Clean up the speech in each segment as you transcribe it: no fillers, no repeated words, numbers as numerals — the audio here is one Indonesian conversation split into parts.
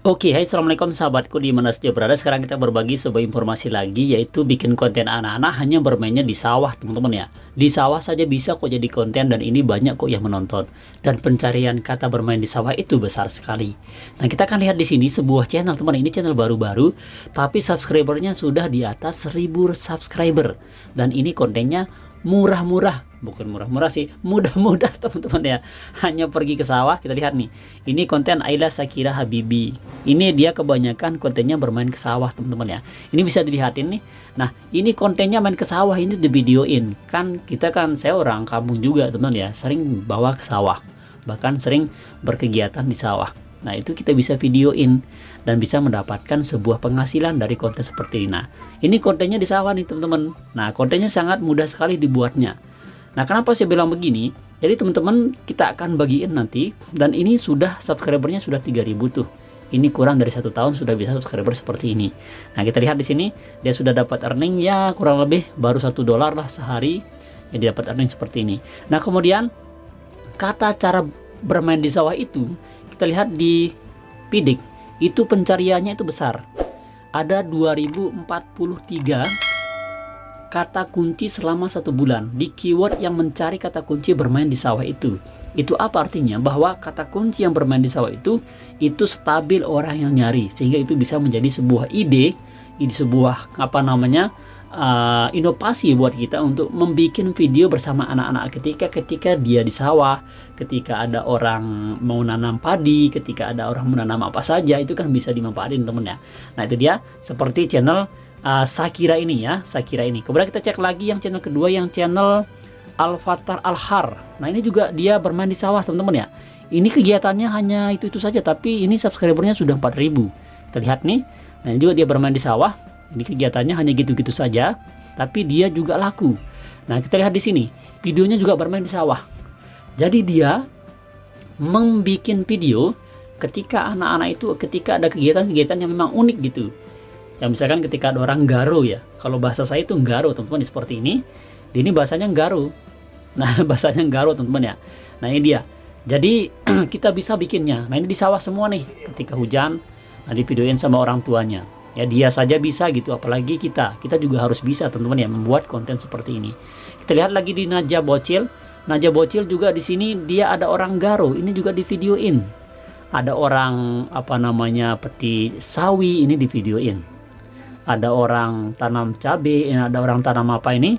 Oke, hai assalamualaikum sahabatku di mana saja berada. Sekarang kita berbagi sebuah informasi lagi, yaitu bikin konten anak-anak hanya bermainnya di sawah, teman-teman ya. Di sawah saja bisa kok jadi konten, dan ini banyak kok yang menonton. Dan pencarian kata bermain di sawah itu besar sekali. Nah, kita akan lihat di sini sebuah channel, teman. Ini channel baru-baru, tapi subscribernya sudah di atas 1000 subscriber. Dan ini kontennya murah-murah, bukan murah-murah sih, mudah-mudah teman-teman ya. Hanya pergi ke sawah. Kita lihat nih, ini konten Ayla Shakira Habibi. Ini dia kebanyakan kontennya bermain ke sawah, teman-teman ya. Ini bisa dilihatin nih. Nah, ini kontennya main ke sawah, ini di videoin. Kan kita kan, saya orang kampung juga teman ya, sering bawa ke sawah, bahkan sering berkegiatan di sawah. Nah, itu kita bisa videoin dan bisa mendapatkan sebuah penghasilan dari konten seperti ini. Nah, ini kontennya di sawah nih teman-teman. Nah, kontennya sangat mudah sekali dibuatnya. Nah, kenapa saya bilang begini? Jadi teman-teman, kita akan bagiin nanti, dan ini sudah subscribernya sudah 3000 tuh. Ini kurang dari 1 tahun sudah bisa subscriber seperti ini. Nah, kita lihat di sini dia sudah dapat earning ya kurang lebih baru $1 lah sehari. Ya, dia dapat earning seperti ini. Nah, kemudian kata cara bermain di sawah itu kita lihat di Pidik, itu pencariannya itu besar. Ada 2043 kata kunci selama 1 bulan di keyword yang mencari kata kunci bermain di sawah itu. Itu apa artinya? Bahwa kata kunci yang bermain di sawah itu stabil orang yang nyari, sehingga itu bisa menjadi sebuah ide sebuah inovasi buat kita untuk membuat video bersama anak-anak ketika dia di sawah, ketika ada orang mau nanam padi, ketika ada orang menanam apa saja, itu kan bisa dimanfaatin temen ya. Nah, itu dia seperti channel Shakira ini ya, Shakira ini. Kemudian kita cek lagi yang channel kedua, yang channel Al-Fatar Al-Har. Nah, ini juga dia bermain di sawah teman-teman ya. Ini kegiatannya hanya itu saja, tapi ini subscribernya sudah 4000. Kita lihat nih. Nah, ini juga dia bermain di sawah. Ini kegiatannya hanya gitu-gitu saja, tapi dia juga laku. Nah, kita lihat di sini, videonya juga bermain di sawah. Jadi dia membuat video ketika anak-anak itu, ketika ada kegiatan-kegiatan yang memang unik gitu. Ya, misalkan ketika ada orang garo ya. Kalau bahasa saya itu garo, teman-teman, seperti ini. Ini bahasanya garo. Nah, bahasanya garo, teman-teman ya. Nah, ini dia. Jadi kita bisa bikinnya. Nah, ini di sawah semua nih. Ketika hujan, nah divideoin sama orang tuanya. Ya, dia saja bisa gitu, apalagi kita juga harus bisa teman-teman ya membuat konten seperti ini. Kita lihat lagi di Najah Bocil. Najah Bocil juga di sini dia ada orang garo, ini juga di videoin. Ada orang peti sawi, ini di videoin. Ada orang tanam cabai, ada orang tanam apa ini?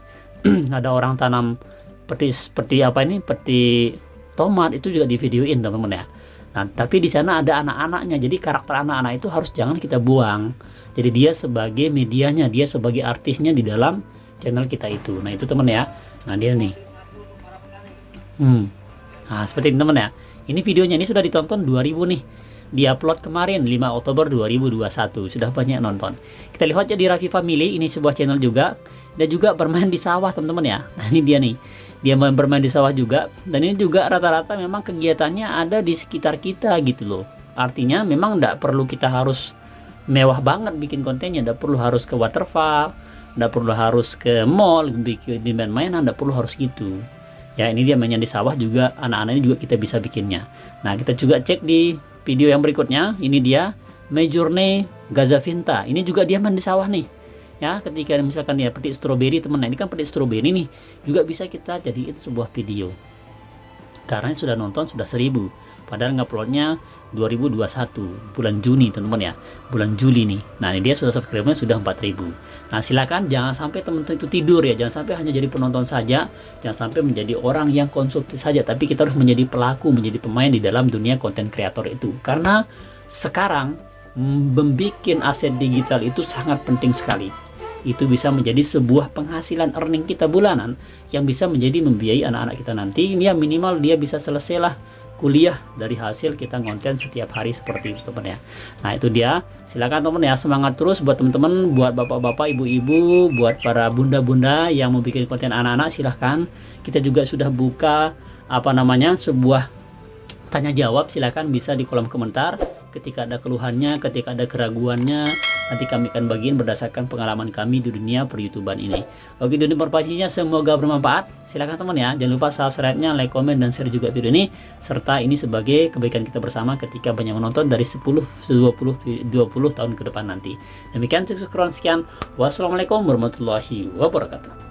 Ada orang tanam peti tomat, itu juga di videoin teman-teman ya. Nah, tapi di sana ada anak-anaknya, jadi karakter anak-anak itu harus jangan kita buang. Jadi dia sebagai medianya, dia sebagai artisnya di dalam channel kita itu. Nah, itu teman ya. Nah, dia nih. Nah, seperti ini teman ya. Ini videonya ini sudah ditonton 2000 nih. Diupload kemarin 5 Oktober 2021. Sudah banyak nonton. Kita lihat ya di Raffi Family, ini sebuah channel juga. Dia juga bermain di sawah teman-teman ya. Nah, ini dia nih. Dia bermain di sawah juga, dan ini juga rata-rata memang kegiatannya ada di sekitar kita gitu loh. Artinya memang tidak perlu kita harus mewah banget bikin kontennya, tidak perlu harus ke waterpark, tidak perlu harus ke mall bikin mainan, tidak perlu harus gitu. Ya, ini dia mainnya di sawah juga, anak-anaknya juga kita bisa bikinnya. Nah, kita juga cek di video yang berikutnya, ini dia Mayjourne Gazavinta. Ini juga dia main di sawah nih. Ya, ketika misalkan dia petik stroberi teman, ini kan petik stroberi nih, juga bisa kita jadiin sebuah video. Karena sudah nonton sudah 1000, padahal nguploadnya 2021 bulan Juni teman-teman ya, bulan Juli nih. Nah, ini dia sudah subscribernya sudah 4000. Nah, silakan jangan sampai teman-teman itu tidur ya, jangan sampai hanya jadi penonton saja, jangan sampai menjadi orang yang konsumtif saja, tapi kita harus menjadi pelaku, menjadi pemain di dalam dunia konten kreator itu. Karena sekarang membuat aset digital itu sangat penting sekali. Itu bisa menjadi sebuah penghasilan earning kita bulanan yang bisa menjadi membiayai anak-anak kita nanti. Ya, minimal dia bisa selesailah kuliah dari hasil kita ngonten setiap hari seperti itu teman ya. Nah, itu dia. Silakan teman ya, semangat terus buat teman-teman, buat bapak-bapak, ibu-ibu, buat para bunda-bunda yang mau bikin konten anak-anak, silahkan. Kita juga sudah buka sebuah tanya jawab, silahkan bisa di kolom komentar. Ketika ada keluhannya, ketika ada keraguannya, nanti kami akan bagiin berdasarkan pengalaman kami di dunia per-YouTuban ini. Oke, itu informasinya, semoga bermanfaat. Silakan teman ya, jangan lupa subscribe-nya, like, komen, dan share juga video ini, serta ini sebagai kebaikan kita bersama ketika banyak menonton dari 10-20 tahun ke depan nanti. Demikian, sekian. Wassalamualaikum warahmatullahi wabarakatuh.